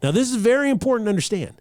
Now, this is very important to understand.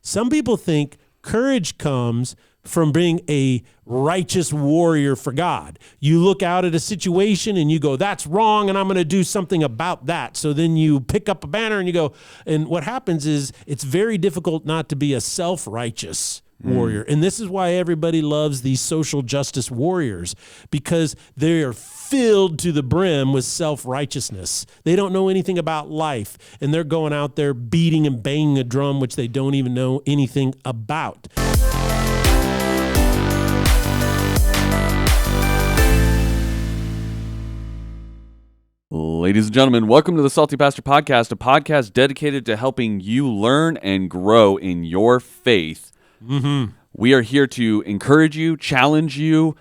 Some people think courage comes from being a righteous warrior for God. You look out at a situation and you go, that's wrong, and I'm going to do something about that. So then you pick up a banner and you go, and what happens is it's very difficult not to be a self-righteous warrior. And this is why everybody loves these social justice warriors, because they are filled to the brim with self-righteousness. They don't know anything about life, and they're going out there beating and banging a drum, which they don't even know anything about. Ladies and gentlemen, welcome to the Salty Pastor Podcast, a podcast dedicated to helping you learn and grow in your faith. We are here to encourage you, challenge you,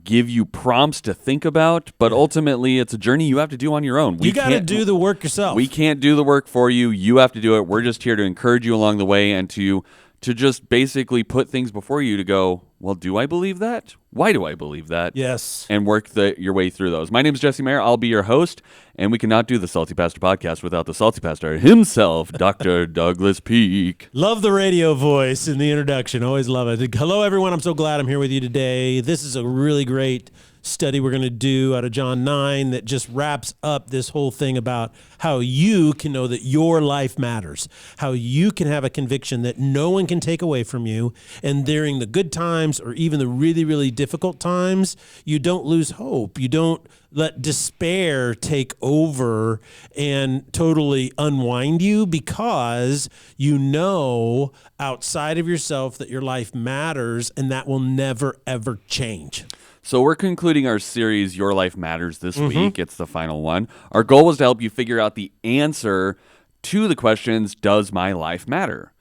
give you prompts to think about, but ultimately it's a journey you have to do on your own. You got to do the work yourself. We can't do the work for you. You have to do it. We're just here to encourage you along the way and to just basically put things before you to go, well, do I believe that? Why do I believe that? Yes. And work your way through those. My name is Jesse Mayer. I'll be your host, and we cannot do the Salty Pastor Podcast without the Salty Pastor himself, Dr. Douglas Peake. Love the radio voice in the introduction. Always love it. Hello, everyone. I'm so glad I'm here with you today. This is a really great study we're going to do out of John 9 that just wraps up this whole thing about how you can know that your life matters, how you can have a conviction that no one can take away from you, and during the good times or even the really, really difficult times, you don't lose hope. You don't let despair take over and totally unwind you, because you know outside of yourself that your life matters, and that will never, ever change. So we're concluding our series, Your Life Matters, this week. It's the final one. Our goal was to help you figure out the answer to the questions, does my life matter?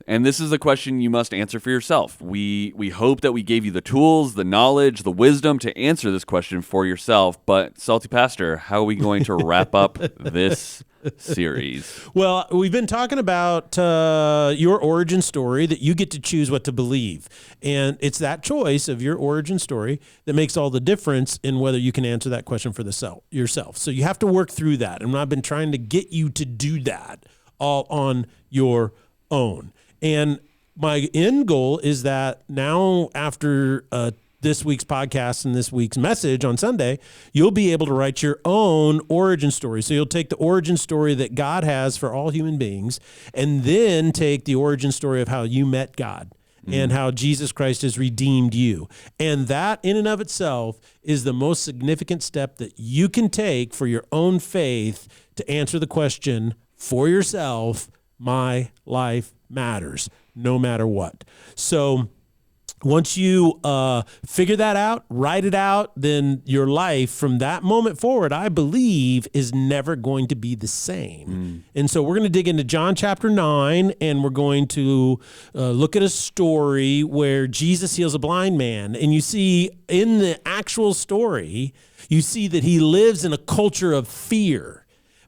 And this is a question you must answer for yourself. We hope that we gave you the tools, the knowledge, the wisdom to answer this question for yourself. But Salty Pastor, how are we going to wrap up this series? Well, we've been talking about your origin story, that you get to choose what to believe. And it's that choice of your origin story that makes all the difference in whether you can answer that question for yourself. So you have to work through that. And I've been trying to get you to do that all on your own. And my end goal is that now, after this week's podcast and this week's message on Sunday, you'll be able to write your own origin story. So you'll take the origin story that God has for all human beings, and then take the origin story of how you met God and how Jesus Christ has redeemed you. And that in and of itself is the most significant step that you can take for your own faith to answer the question for yourself, my life matters, no matter what. So once you figure that out, write it out, then your life from that moment forward, I believe, is never going to be the same. And so we're going to dig into John chapter 9, and we're going to look at a story where Jesus heals a blind man. And you see in the actual story, you see that he lives in a culture of fear.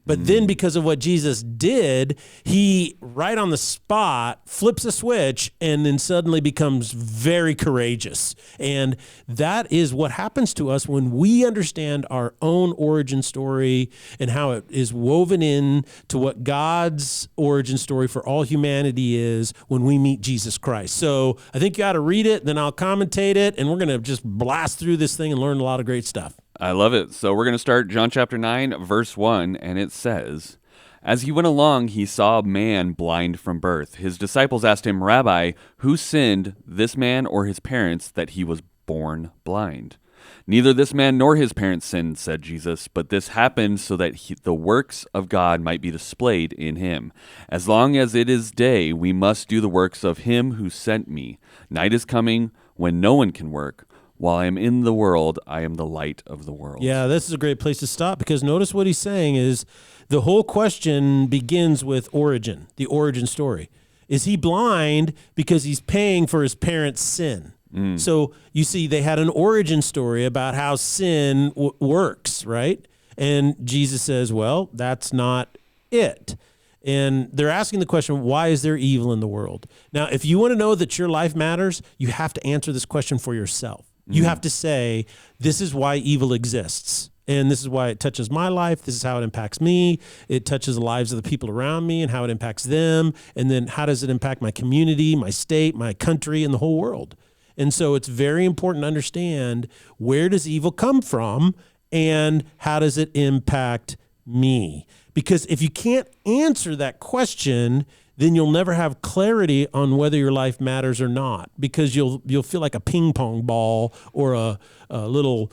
But then because of what Jesus did, he, right on the spot, flips a switch and then suddenly becomes very courageous. And that is what happens to us when we understand our own origin story and how it is woven in to what God's origin story for all humanity is when we meet Jesus Christ. So I think you ought to read it, then I'll commentate it, and we're going to just blast through this thing and learn a lot of great stuff. I love it. So we're going to start John chapter 9, verse 1, and it says, "As he went along, he saw a man blind from birth. His disciples asked him, 'Rabbi, who sinned, this man or his parents, that he was born blind?' 'Neither this man nor his parents sinned,' said Jesus, 'but this happened so that the works of God might be displayed in him. As long as it is day, we must do the works of him who sent me. Night is coming when no one can work. While I am in the world, I am the light of the world.'" Yeah, this is a great place to stop, because notice what he's saying is the whole question begins with origin, the origin story. Is he blind because he's paying for his parents' sin? So you see, they had an origin story about how sin works, right? And Jesus says, well, that's not it. And they're asking the question, why is there evil in the world? Now, if you want to know that your life matters, you have to answer this question for yourself. You have to say, this is why evil exists. And this is why it touches my life. This is how it impacts me. It touches the lives of the people around me and how it impacts them. And then how does it impact my community, my state, my country, and the whole world? And so it's very important to understand, where does evil come from and how does it impact me? Because if you can't answer that question, then you'll never have clarity on whether your life matters or not, because you'll feel like a ping pong ball or a little,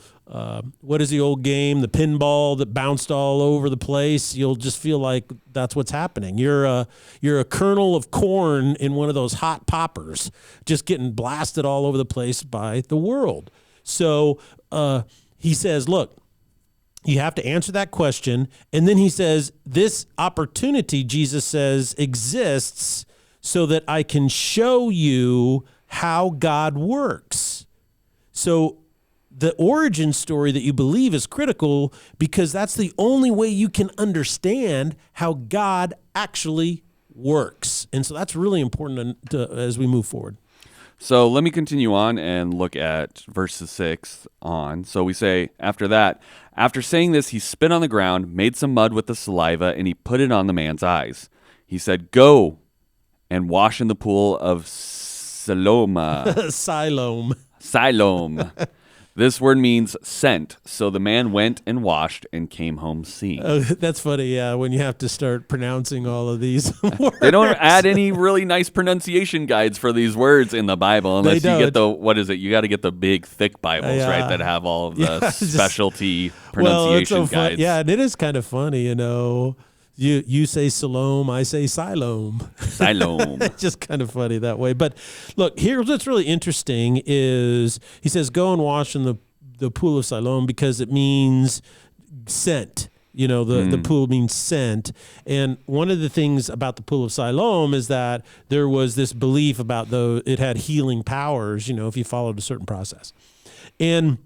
what is the old game, the pinball that bounced all over the place. You'll just feel like that's what's happening. You're a kernel of corn in one of those hot poppers, just getting blasted all over the place by the world. So he says, look, you have to answer that question. And then he says, this opportunity, Jesus says, exists so that I can show you how God works. So the origin story that you believe is critical, because that's the only way you can understand how God actually works. And so that's really important as we move forward. So let me continue on and look at verses 6 on. So we say, after that, after saying this, he spit on the ground, made some mud with the saliva, and he put it on the man's eyes. He said, go and wash in the pool of Siloam. Siloam. This word means sent. So the man went and washed and came home seeing. Oh, that's funny, yeah, when you have to start pronouncing all of these words. They don't add any really nice pronunciation guides for these words in the Bible, unless you get the, what is it? You got to get the big, thick Bibles, right, that have all of the specialty pronunciation guides. Yeah, and it is kind of funny, you know. You say Siloam, I say Siloam. Siloam. It's just kind of funny that way. But look, here's what's really interesting is he says, go and wash in the pool of Siloam, because it means sent. You know, the pool means sent. And one of the things about the pool of Siloam is that there was this belief about it had healing powers, you know, if you followed a certain process. And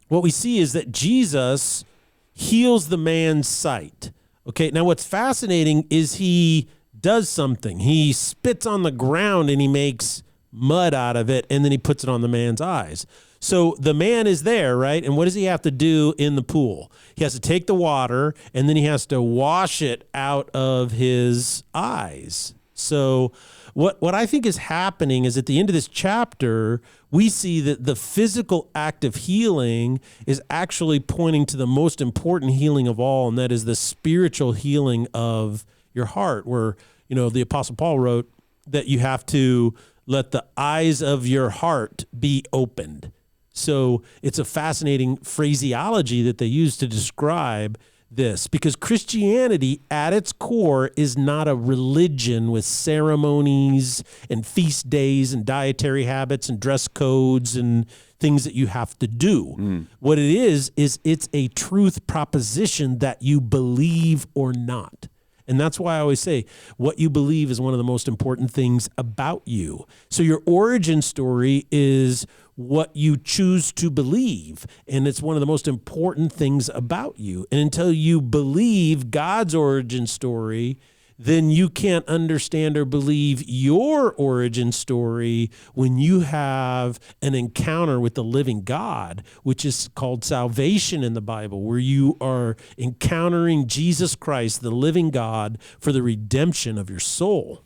what we see is that Jesus heals the man's sight. Okay, now what's fascinating is he does something. He spits on the ground and he makes mud out of it, and then he puts it on the man's eyes. So the man is there, right? And what does he have to do in the pool? He has to take the water, and then he has to wash it out of his eyes. So what I think is happening is, at the end of this chapter, we see that the physical act of healing is actually pointing to the most important healing of all, and that is the spiritual healing of your heart, where, you know, the Apostle Paul wrote that you have to let the eyes of your heart be opened. So it's a fascinating phraseology that they use to describe this, because Christianity at its core is not a religion with ceremonies and feast days and dietary habits and dress codes and things that you have to do. What it is it's a truth proposition that you believe or not. And that's why I always say what you believe is one of the most important things about you. So your origin story is what you choose to believe, and it's one of the most important things about you. And until you believe God's origin story, then you can't understand or believe your origin story when you have an encounter with the living God, which is called salvation in the Bible, where you are encountering Jesus Christ, the living God, for the redemption of your soul.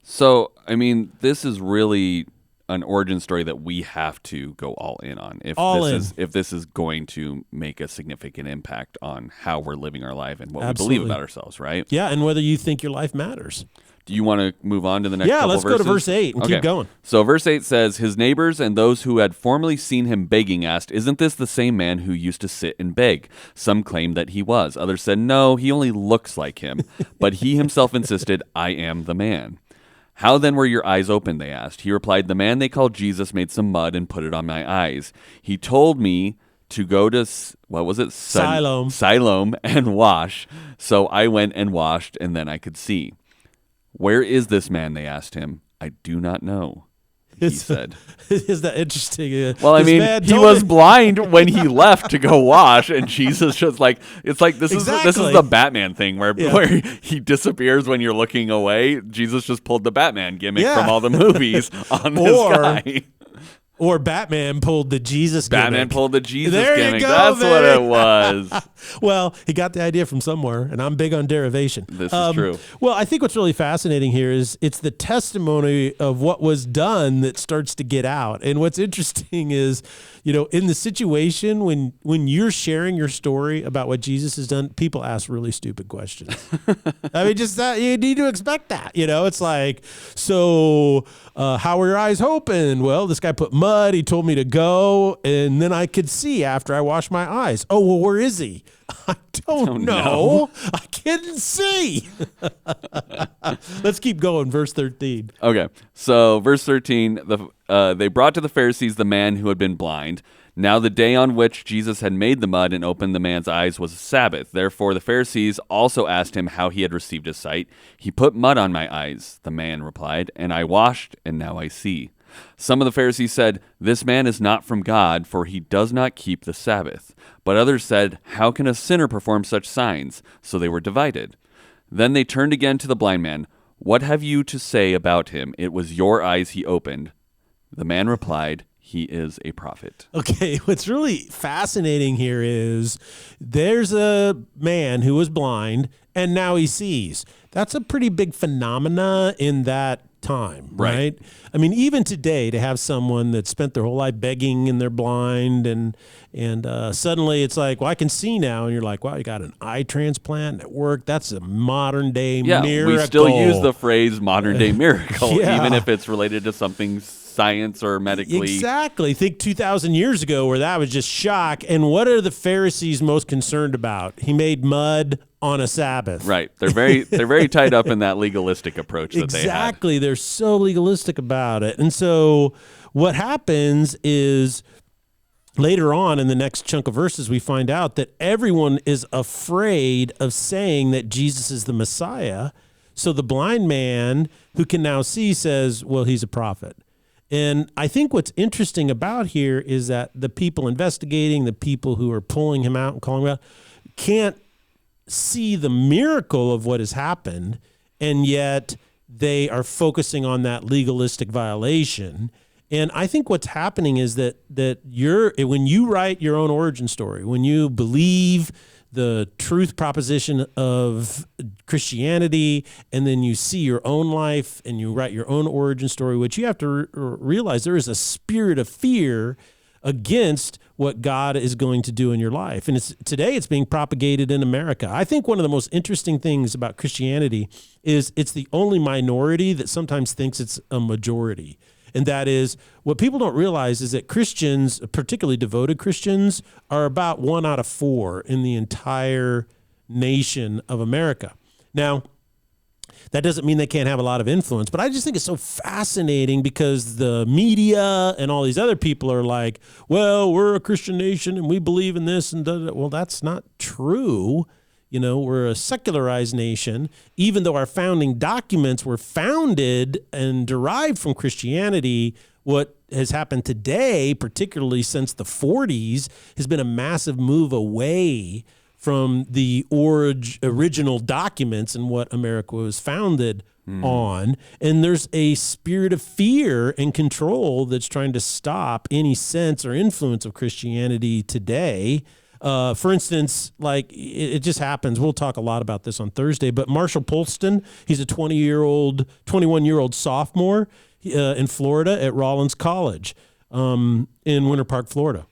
So, I mean, this is really an origin story that we have to go all in on if this is going to make a significant impact on how we're living our life and what we believe about ourselves, right? Yeah, and whether you think your life matters. Do you want to move on to the next couple verses? Yeah, let's go to verse 8 and keep going. So verse 8 says, his neighbors and those who had formerly seen him begging asked, isn't this the same man who used to sit and beg? Some claimed that he was. Others said, no, he only looks like him. But he himself insisted, I am the man. How then were your eyes open, they asked. He replied, the man they called Jesus made some mud and put it on my eyes. He told me to go to, what was it? Siloam and wash. So I went and washed, and then I could see. Where is this man, they asked him. I do not know, he said. Is that interesting? Well, I mean, he was blind when he left to go wash, and Jesus just like, it's like this is the Batman thing where he disappears when you're looking away. Jesus just pulled the Batman gimmick from all the movies on this guy. Or Batman pulled the Jesus gimmick. Batman pulled the Jesus there gimmick. You go, That's baby. what it was. Well, he got the idea from somewhere, and I'm big on derivation. This is true. Well, I think what's really fascinating here is it's the testimony of what was done that starts to get out. And what's interesting is, in the situation when you're sharing your story about what Jesus has done, people ask really stupid questions. I mean, just that you need to expect that. It's like, so how were your eyes open? Well, this guy put mud. He told me to go, and then I could see after I washed my eyes. Oh, well, where is he? I don't know. I couldn't see. Let's keep going. Verse 13. Okay. So verse 13, they brought to the Pharisees the man who had been blind. Now the day on which Jesus had made the mud and opened the man's eyes was a Sabbath. Therefore the Pharisees also asked him how he had received his sight. He put mud on my eyes, the man replied, and I washed, and now I see. Some of the Pharisees said, "This man is not from God, for he does not keep the Sabbath." But others said, "How can a sinner perform such signs?" So they were divided. Then they turned again to the blind man. "What have you to say about him? It was your eyes he opened." The man replied, "He is a prophet." Okay, what's really fascinating here is there's a man who was blind and now he sees. That's a pretty big phenomena in that time, right? I mean, even today, to have someone that spent their whole life begging and they're blind and suddenly it's like, well, I can see now. And you're like, wow, you got an eye transplant at work. That's a modern day miracle. We still use the phrase modern day miracle, Yeah. even if it's related to something science or medically. Exactly. Think 2,000 years ago where that was just shock. And what are the Pharisees most concerned about? He made mud on a Sabbath. Right. They're very tied up in that legalistic approach that Exactly. They're so legalistic about it. And so what happens is later on in the next chunk of verses, we find out that everyone is afraid of saying that Jesus is the Messiah. So the blind man who can now see says, well, he's a prophet. And I think what's interesting about here is that the people investigating, the people who are pulling him out and calling him out, can't see the miracle of what has happened, and yet they are focusing on that legalistic violation. And I think what's happening is that when you write your own origin story, when you believe the truth proposition of Christianity, and then you see your own life and you write your own origin story, what you have to realize there is a spirit of fear against what God is going to do in your life. And today it's being propagated in America. I think one of the most interesting things about Christianity is it's the only minority that sometimes thinks it's a majority. And that is, what people don't realize is that Christians, particularly devoted Christians, are about 1 out of 4 in the entire nation of America. Now, that doesn't mean they can't have a lot of influence, but I just think it's so fascinating because the media and all these other people are like, well, we're a Christian nation and we believe in this and that. Well, that's not true. We're a secularized nation, even though our founding documents were founded and derived from Christianity. What has happened today, particularly since the 40s, has been a massive move away from the original documents and what America was founded on. And there's a spirit of fear and control that's trying to stop any sense or influence of Christianity today. For instance, like it just happens. We'll talk a lot about this on Thursday, but Marshall Polston, he's a 21-year-old sophomore in Florida at Rollins College in Winter Park, Florida.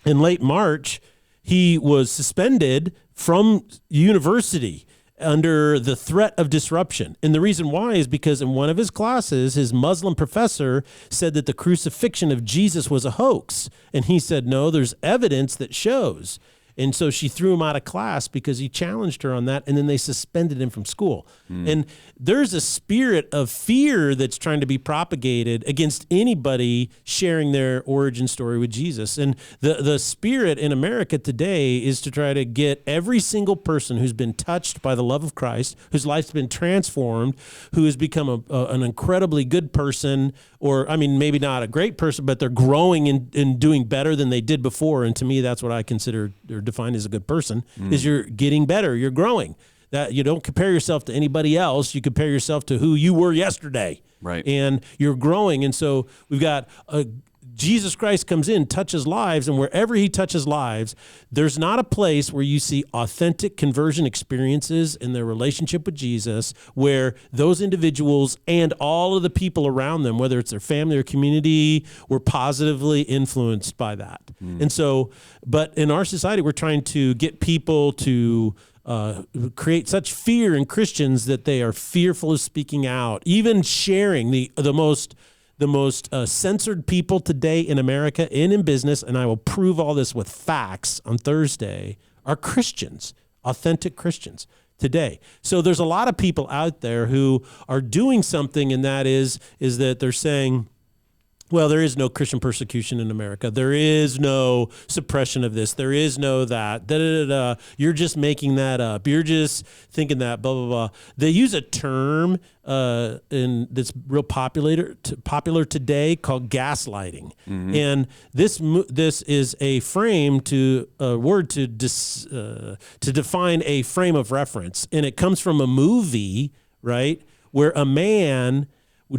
In late March, he was suspended from university under the threat of disruption. And the reason why is because in one of his classes, his Muslim professor said that the crucifixion of Jesus was a hoax. And he said, no, there's evidence that shows. And so she threw him out of class because he challenged her on that, and then they suspended him from school. And there's a spirit of fear that's trying to be propagated against anybody sharing their origin story with Jesus. And the spirit in America today is to try to get every single person who's been touched by the love of Christ, whose life's been transformed, who has become an incredibly good person, or, I mean, maybe not a great person, but they're growing and doing better than they did before. And to me, that's what I consider or define as a good person, is you're getting better, you're growing. That you don't compare yourself to anybody else, you compare yourself to who you were yesterday. Right. And you're growing. And so we've got Jesus Christ comes in, touches lives, and wherever he touches lives, there's not a place where you see authentic conversion experiences in their relationship with Jesus, where those individuals and all of the people around them, whether it's their family or community, were positively influenced by that. And so, but in our society, we're trying to get people to create such fear in Christians that they are fearful of speaking out, even sharing the most censored people today in America and in business, and I will prove all this with facts on Thursday, are Christians, authentic Christians today. So there's a lot of people out there who are doing something, and that is that they're saying, well, there is no Christian persecution in America. There is no suppression of this. There is no that. You're just making that up. You're just thinking that, blah, blah, blah. They use a term that's real popular today called gaslighting. Mm-hmm. And this is a frame a word to define a frame of reference. And it comes from a movie, right, where a man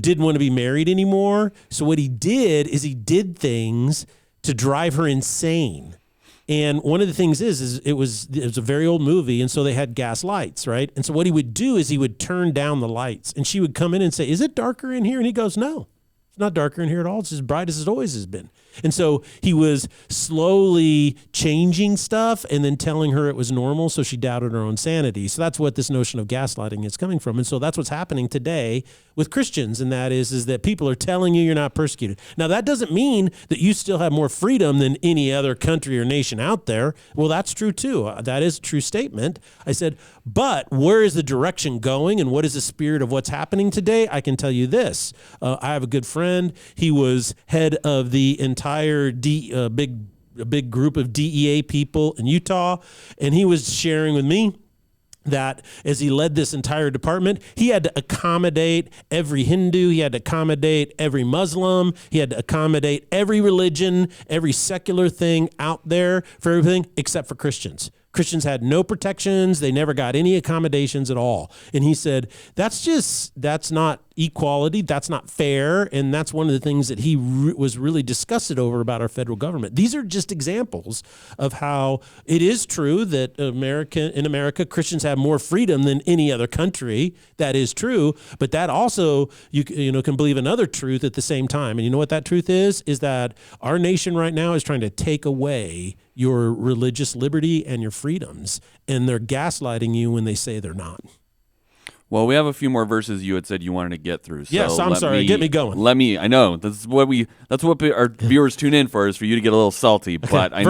didn't want to be married anymore. So what he did is he did things to drive her insane. And one of the things is it was a very old movie, and so they had gas lights, right? And so what he would do is he would turn down the lights, and she would come in and say, "Is it darker in here?" And he goes, "No, it's not darker in here at all. It's as bright as it always has been." And so he was slowly changing stuff and then telling her it was normal, so she doubted her own sanity. So that's what this notion of gaslighting is coming from. And so that's what's happening today with Christians, and that is that people are telling you you're not persecuted. Now, that doesn't mean that you still have more freedom than any other country or nation out there. Well, that's true too. That is a true statement. I said, but where is the direction going, and what is the spirit of what's happening today? I can tell you this. I have a good friend. He was head of the entire big group of DEA people in Utah, and he was sharing with me that as he led this entire department, he had to accommodate every Hindu, he had to accommodate every Muslim, he had to accommodate every religion, every secular thing out there for everything except for Christians. Christians had no protections. They never got any accommodations at all. And he said, that's not equality. That's not fair. And that's one of the things that he was really disgusted over about our federal government. These are just examples of how it is true that in America, Christians have more freedom than any other country. That is true. But that also, you can believe another truth at the same time. And you know what that truth is? Is that our nation right now is trying to take away your religious liberty and your freedoms, and they're gaslighting you when they say they're not. Well, we have a few more verses you had said you wanted to get through. So yes, I'm sorry. Get me going. I know that's what our viewers tune in for, is for you to get a little salty. Okay. But I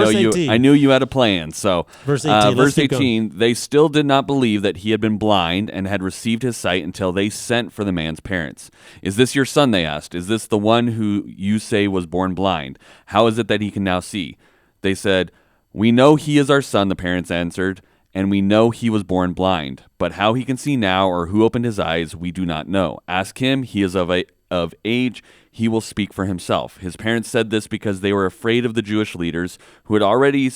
knew you had a plan. So verse 18. Verse 18. They still did not believe that he had been blind and had received his sight until they sent for the man's parents. "Is this your son?" they asked. "Is this the one who you say was born blind? How is it that he can now see?" They said, "We know he is our son," the parents answered, "and we know he was born blind. But how he can see now, or who opened his eyes, we do not know. Ask him. He is of age. He will speak for himself." His parents said this because they were afraid of the Jewish leaders, who had already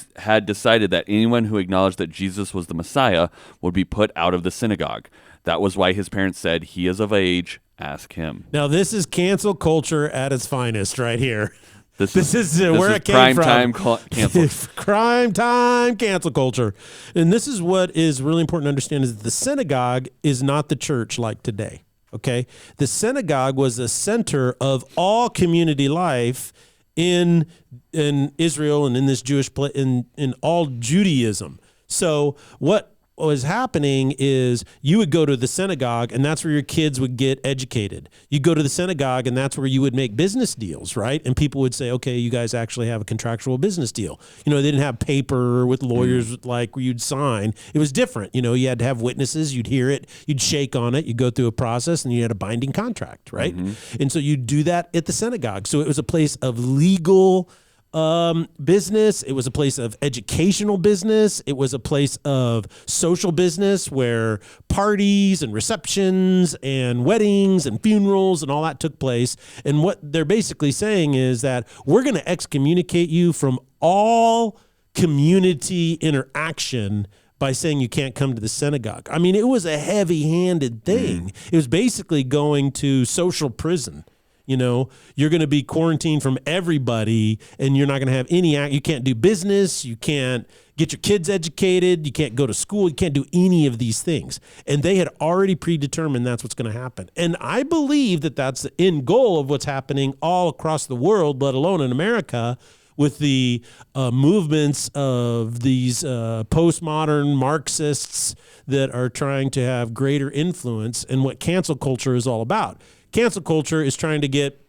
decided that anyone who acknowledged that Jesus was the Messiah would be put out of the synagogue. That was why his parents said, "He is of age. Ask him." Now, this is cancel culture at its finest right here. This is where it came from. Prime time cancel. Crime time cancel culture. And this is what is really important to understand, is that the synagogue is not the church like today. Okay? The synagogue was the center of all community life in Israel and in this Jewish in all Judaism. So what was happening is you would go to the synagogue, and that's where your kids would get educated. You go to the synagogue, and that's where you would make business deals, right? And people would say, okay, you guys actually have a contractual business deal. They didn't have paper with lawyers like where you'd sign. It was different. You had to have witnesses. You'd hear it. You'd shake on it. You'd go through a process, and you had a binding contract, right? Mm-hmm. And so you do that at the synagogue. So it was a place of legal business. It was a place of educational business. It was a place of social business where parties and receptions and weddings and funerals and all that took place. And what they're basically saying is that we're going to excommunicate you from all community interaction by saying you can't come to the synagogue. I mean, it was a heavy-handed thing. It was basically going to social prison. You're going to be quarantined from everybody, and you're not going to have you can't do business, you can't get your kids educated, you can't go to school, you can't do any of these things. And they had already predetermined that's what's going to happen. And I believe that that's the end goal of what's happening all across the world, let alone in America, with the movements of these postmodern Marxists that are trying to have greater influence, and what cancel culture is all about. Cancel culture is trying to get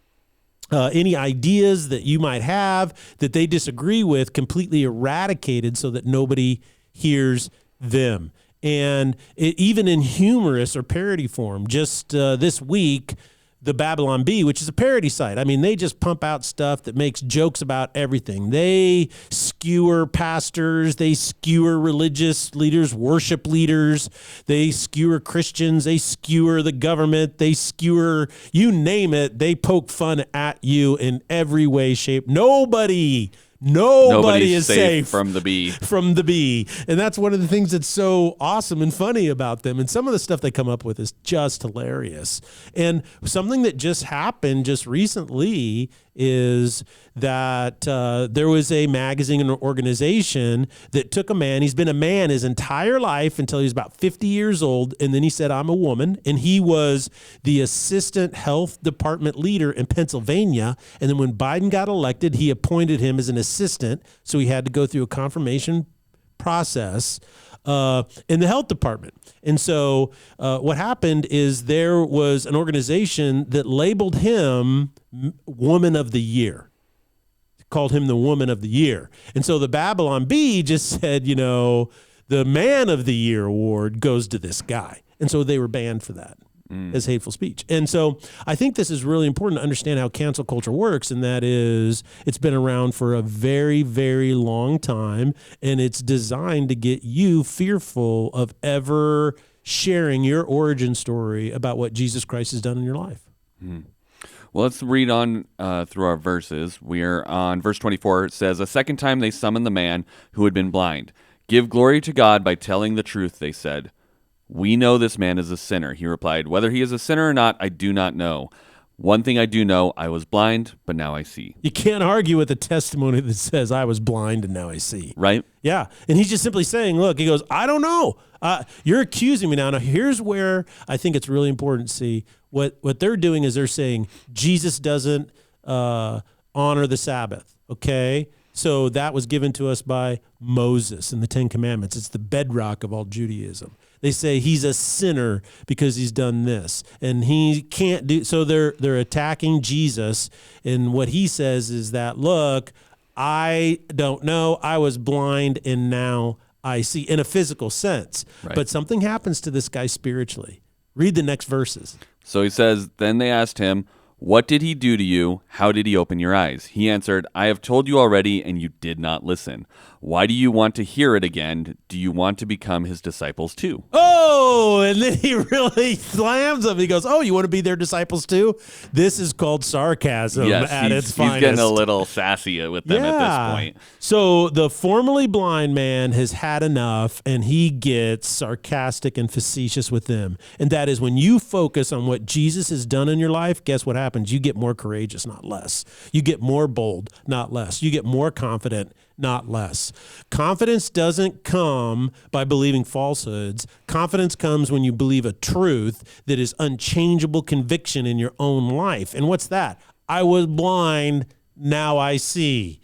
any ideas that you might have that they disagree with completely eradicated so that nobody hears them. And even in humorous or parody form, just this week, the Babylon Bee, which is a parody site. I mean, they just pump out stuff that makes jokes about everything. They skewer pastors, they skewer religious leaders, worship leaders, they skewer Christians, they skewer the government, they skewer, you name it, they poke fun at you in every way, shape. Nobody is safe from the bee. From the bee. And that's one of the things that's so awesome and funny about them. And some of the stuff they come up with is just hilarious. And something that just happened just recently is that there was a magazine and an organization that took a man. He's been a man his entire life until he was about 50 years old. And then he said, I'm a woman. And he was the assistant health department leader in Pennsylvania. And then when Biden got elected, he appointed him as an assistant. So he had to go through a confirmation process in the health department. And so what happened is there was an organization that labeled him Woman of the Year, called him the Woman of the Year. And so the Babylon Bee just said, the Man of the Year award goes to this guy. And so they were banned for that as hateful speech. And so I think this is really important to understand how cancel culture works, and that is it's been around for a very, very long time, and it's designed to get you fearful of ever sharing your origin story about what Jesus Christ has done in your life. Well, let's read on through our verses. We are on verse 24. It says, "A second time they summoned the man who had been blind. 'Give glory to God by telling the truth,' they said. 'We know this man is a sinner,' he replied. 'Whether he is a sinner or not, I do not know. One thing I do know, I was blind, but now I see.'" You can't argue with a testimony that says, I was blind and now I see. Right? Yeah. And he's just simply saying, look, he goes, I don't know. You're accusing me now. Now, here's where I think it's really important to see. What they're doing is they're saying Jesus doesn't honor the Sabbath, okay? So that was given to us by Moses and the Ten Commandments. It's the bedrock of all Judaism. They say he's a sinner because he's done this, and he can't do. So they're attacking Jesus, and what he says is that, look, I don't know. I was blind, and now I see, in a physical sense. Right. But something happens to this guy spiritually. Read the next verses. So he says, "Then they asked him, 'What did he do to you? How did he open your eyes?' He answered, 'I have told you already, and you did not listen. Why do you want to hear it again? Do you want to become his disciples too?'" Oh, and then he really slams them. He goes, oh, you want to be their disciples too? This is called sarcasm at its finest. He's getting a little sassy with them at this point. So the formerly blind man has had enough, and he gets sarcastic and facetious with them. And that is when you focus on what Jesus has done in your life, guess what happens? You get more courageous, not less. You get more bold, not less. You get more confident, not less. Confidence doesn't come by believing falsehoods. Confidence comes when you believe a truth that is unchangeable conviction in your own life. And what's that? I was blind, now I see.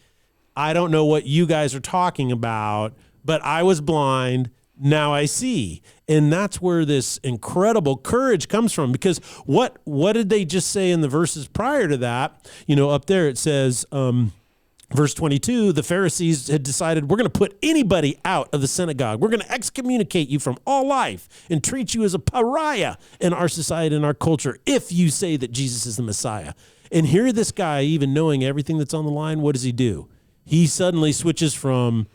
I don't know what you guys are talking about, but I was blind, now I see. And that's where this incredible courage comes from, because what did they just say in the verses prior to that? Up there it says, verse 22, the Pharisees had decided, we're going to put anybody out of the synagogue. We're going to excommunicate you from all life and treat you as a pariah in our society and our culture if you say that Jesus is the Messiah. And here this guy, even knowing everything that's on the line, what does he do? He suddenly switches from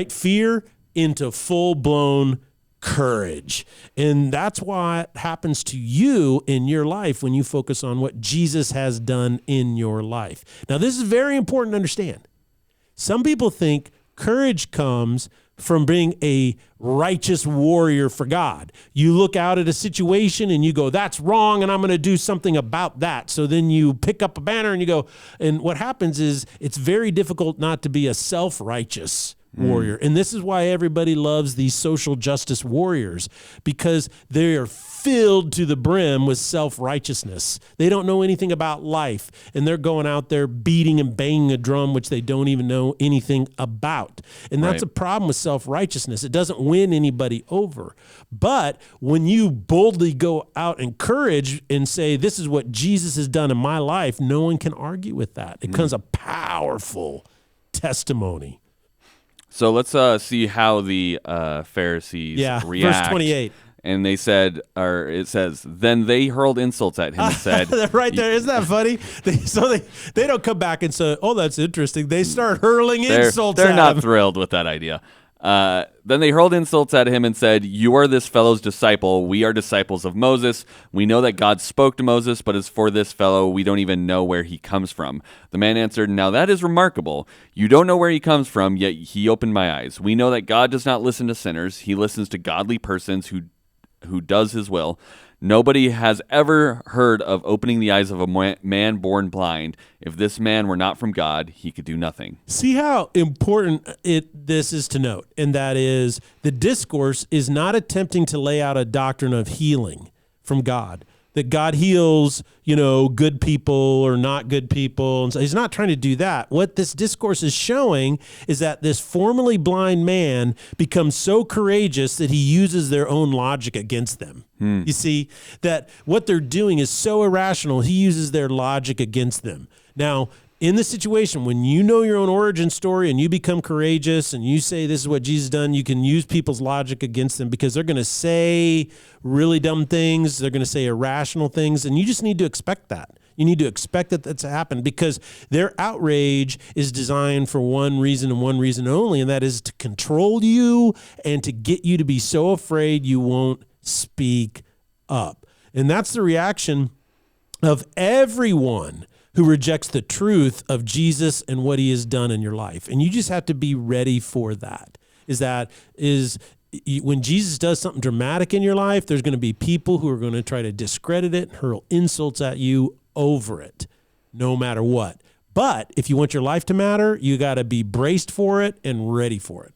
fear into full-blown courage. And that's what happens to you in your life when you focus on what Jesus has done in your life. Now, this is very important to understand. Some people think courage comes from being a righteous warrior for God. You look out at a situation and you go, that's wrong, and I'm going to do something about that. So then you pick up a banner and you go, and what happens is it's very difficult not to be a self-righteous warrior. And this is why everybody loves these social justice warriors, because they are filled to the brim with self-righteousness. They don't know anything about life, and they're going out there beating and banging a drum, which they don't even know anything about. And that's a problem with self-righteousness. It doesn't win anybody over. But when you boldly go out in courage and say, this is what Jesus has done in my life, no one can argue with that. It becomes a powerful testimony. So let's see how the Pharisees react. Verse 28. And they said, or it says, then they hurled insults at him and said, right there, isn't that funny? They don't come back and say, oh, that's interesting. They start hurling insults at him. They're not thrilled with that idea. Then they hurled insults at him and said, you are this fellow's disciple. We are disciples of Moses. We know that God spoke to Moses, but as for this fellow, we don't even know where he comes from. The man answered, now that is remarkable. You don't know where he comes from, yet he opened my eyes. We know that God does not listen to sinners. He listens to godly persons who does his will. Nobody has ever heard of opening the eyes of a man born blind. If this man were not from God, he could do nothing. See how important this is to note, and that is the discourse is not attempting to lay out a doctrine of healing from God, that God heals, good people or not good people. And so he's not trying to do that. What this discourse is showing is that this formerly blind man becomes so courageous that he uses their own logic against them. You see, that what they're doing is so irrational, he uses their logic against them. Now, in the situation, when you know your own origin story and you become courageous and you say this is what Jesus done, you can use people's logic against them because they're going to say really dumb things. They're going to say irrational things, and you just need to expect that. You need to expect that that's happened because their outrage is designed for one reason and one reason only, and that is to control you and to get you to be so afraid you won't speak up. And that's the reaction of everyone who rejects the truth of Jesus and what he has done in your life. And you just have to be ready for that. When Jesus does something dramatic in your life, there's going to be people who are going to try to discredit it, hurl insults at you over it, no matter what. But if you want your life to matter, you got to be braced for it and ready for it.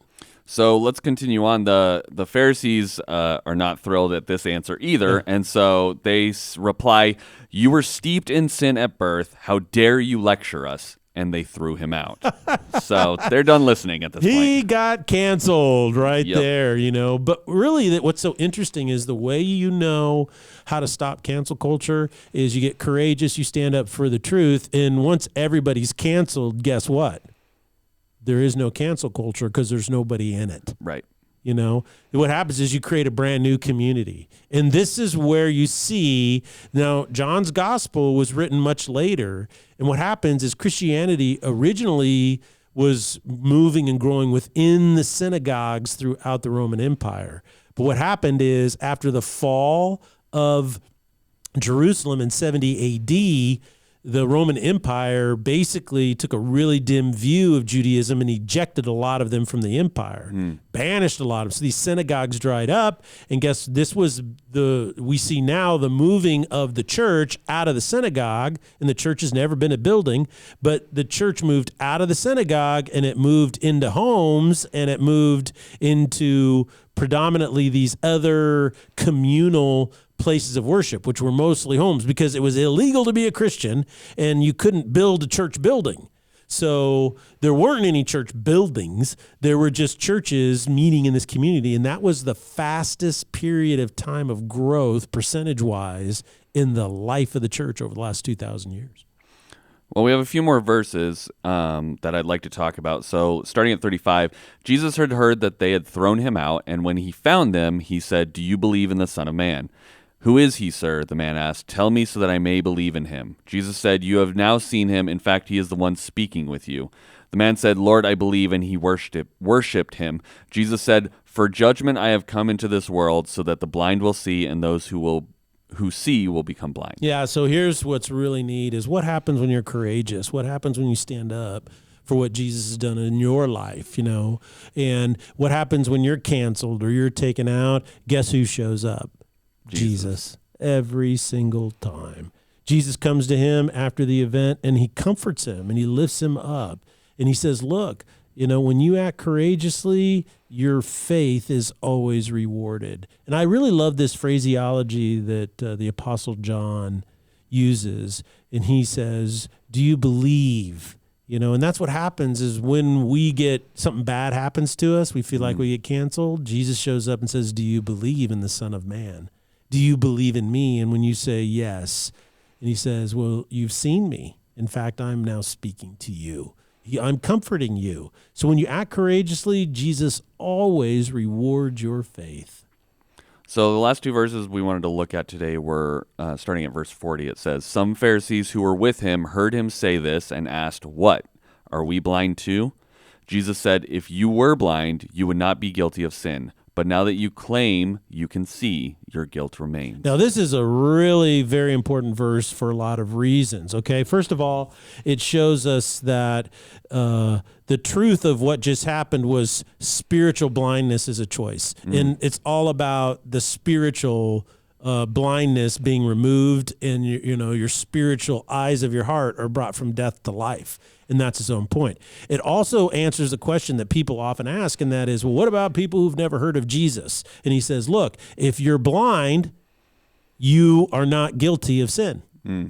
So let's continue on. The Pharisees are not thrilled at this answer either, and so they reply, you were steeped in sin at birth. How dare you lecture us? And they threw him out. So they're done listening at this point. He got canceled there, But really, what's so interesting is the way you know how to stop cancel culture is you get courageous, you stand up for the truth, and once everybody's canceled, guess what? There is no cancel culture because there's nobody in it. Right. What happens is you create a brand new community. And this is where you see, now John's gospel was written much later. And what happens is Christianity originally was moving and growing within the synagogues throughout the Roman Empire. But what happened is after the fall of Jerusalem in 70 AD, the Roman Empire basically took a really dim view of Judaism and ejected a lot of them from the empire, banished a lot of them. So these synagogues dried up, and we see now the moving of the church out of the synagogue, and the church has never been a building, but the church moved out of the synagogue, and it moved into homes, and it moved into predominantly these other communal places of worship, which were mostly homes, because it was illegal to be a Christian and you couldn't build a church building. So there weren't any church buildings. There were just churches meeting in this community. And that was the fastest period of time of growth, percentage-wise, in the life of the church over the last 2,000 years. Well, we have a few more verses that I'd like to talk about. So starting at 35, Jesus had heard that they had thrown him out, and when he found them, he said, do you believe in the Son of Man? Who is he, sir? The man asked. Tell me so that I may believe in him. Jesus said, you have now seen him. In fact, he is the one speaking with you. The man said, Lord, I believe, and he worshipped him. Jesus said, for judgment I have come into this world, so that the blind will see, and those who see will become blind. Yeah, so here's what's really neat is what happens when you're courageous? What happens when you stand up for what Jesus has done in your life, And what happens when you're canceled or you're taken out? Guess who shows up? Jesus. Every single time. Jesus comes to him after the event and he comforts him and he lifts him up. And he says, look, when you act courageously, your faith is always rewarded. And I really love this phraseology that the Apostle John uses. And he says, do you believe? And that's what happens is when we get something bad happens to us, we feel like we get canceled. Jesus shows up and says, do you believe in the Son of Man? Do you believe in me? And when you say yes, and he says, well, you've seen me. In fact, I'm now speaking to you. I'm comforting you. So when you act courageously, Jesus always rewards your faith. So the last two verses we wanted to look at today were starting at verse 40. It says, some Pharisees who were with him heard him say this and asked, what? Are we blind too? Jesus said, if you were blind, you would not be guilty of sin. But now that you claim you can see, your guilt remains. Now, this is a really very important verse for a lot of reasons, okay? First of all, it shows us that the truth of what just happened was spiritual blindness is a choice. And it's all about the spiritual blindness being removed, and your spiritual eyes of your heart are brought from death to life. And that's his own point. It also answers the question that people often ask, and that is, well, what about people who've never heard of Jesus? And he says, look, if you're blind, you are not guilty of sin.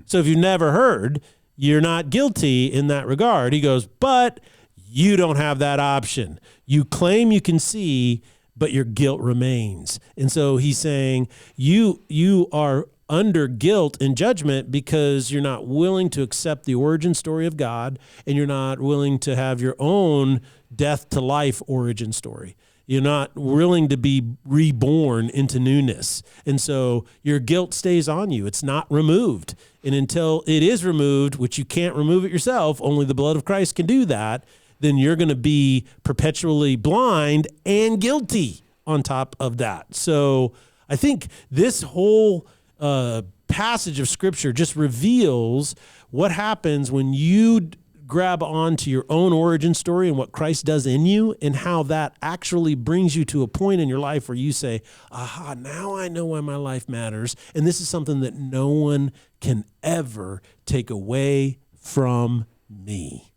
So if you've never heard, you're not guilty in that regard. He goes, but you don't have that option. You claim you can see, but your guilt remains. And so he's saying you are under guilt and judgment because you're not willing to accept the origin story of God, and you're not willing to have your own death to life origin story. You're not willing to be reborn into newness. And so your guilt stays on you. It's not removed. And until it is removed, which you can't remove it yourself, only the blood of Christ can do that, then you're going to be perpetually blind and guilty on top of that. So I think this whole passage of Scripture just reveals what happens when you grab onto your own origin story and what Christ does in you, and how that actually brings you to a point in your life where you say, aha, now I know why my life matters. And this is something that no one can ever take away from me.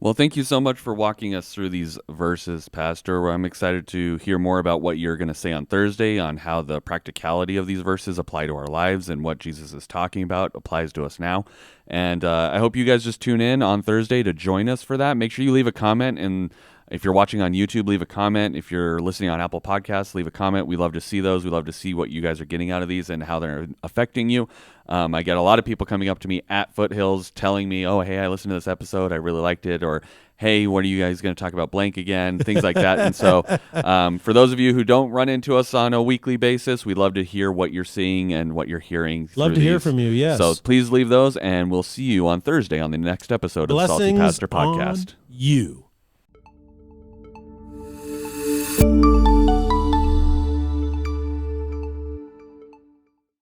Well, thank you so much for walking us through these verses, Pastor. I'm excited to hear more about what you're going to say on Thursday on how the practicality of these verses apply to our lives and what Jesus is talking about applies to us now. And I hope you guys just tune in on Thursday to join us for that. Make sure you leave a comment, and if you're watching on YouTube, leave a comment. If you're listening on Apple Podcasts, leave a comment. We love to see those. We love to see what you guys are getting out of these and how they're affecting you. I get a lot of people coming up to me at Foothills telling me, oh, hey, I listened to this episode. I really liked it. Or, hey, when are you guys going to talk about blank again? Things like that. And so for those of you who don't run into us on a weekly basis, we'd love to hear what you're seeing and what you're hearing. Love to hear from you, yes. So please leave those, and we'll see you on Thursday on the next episode of the Salty Pastor Podcast. You.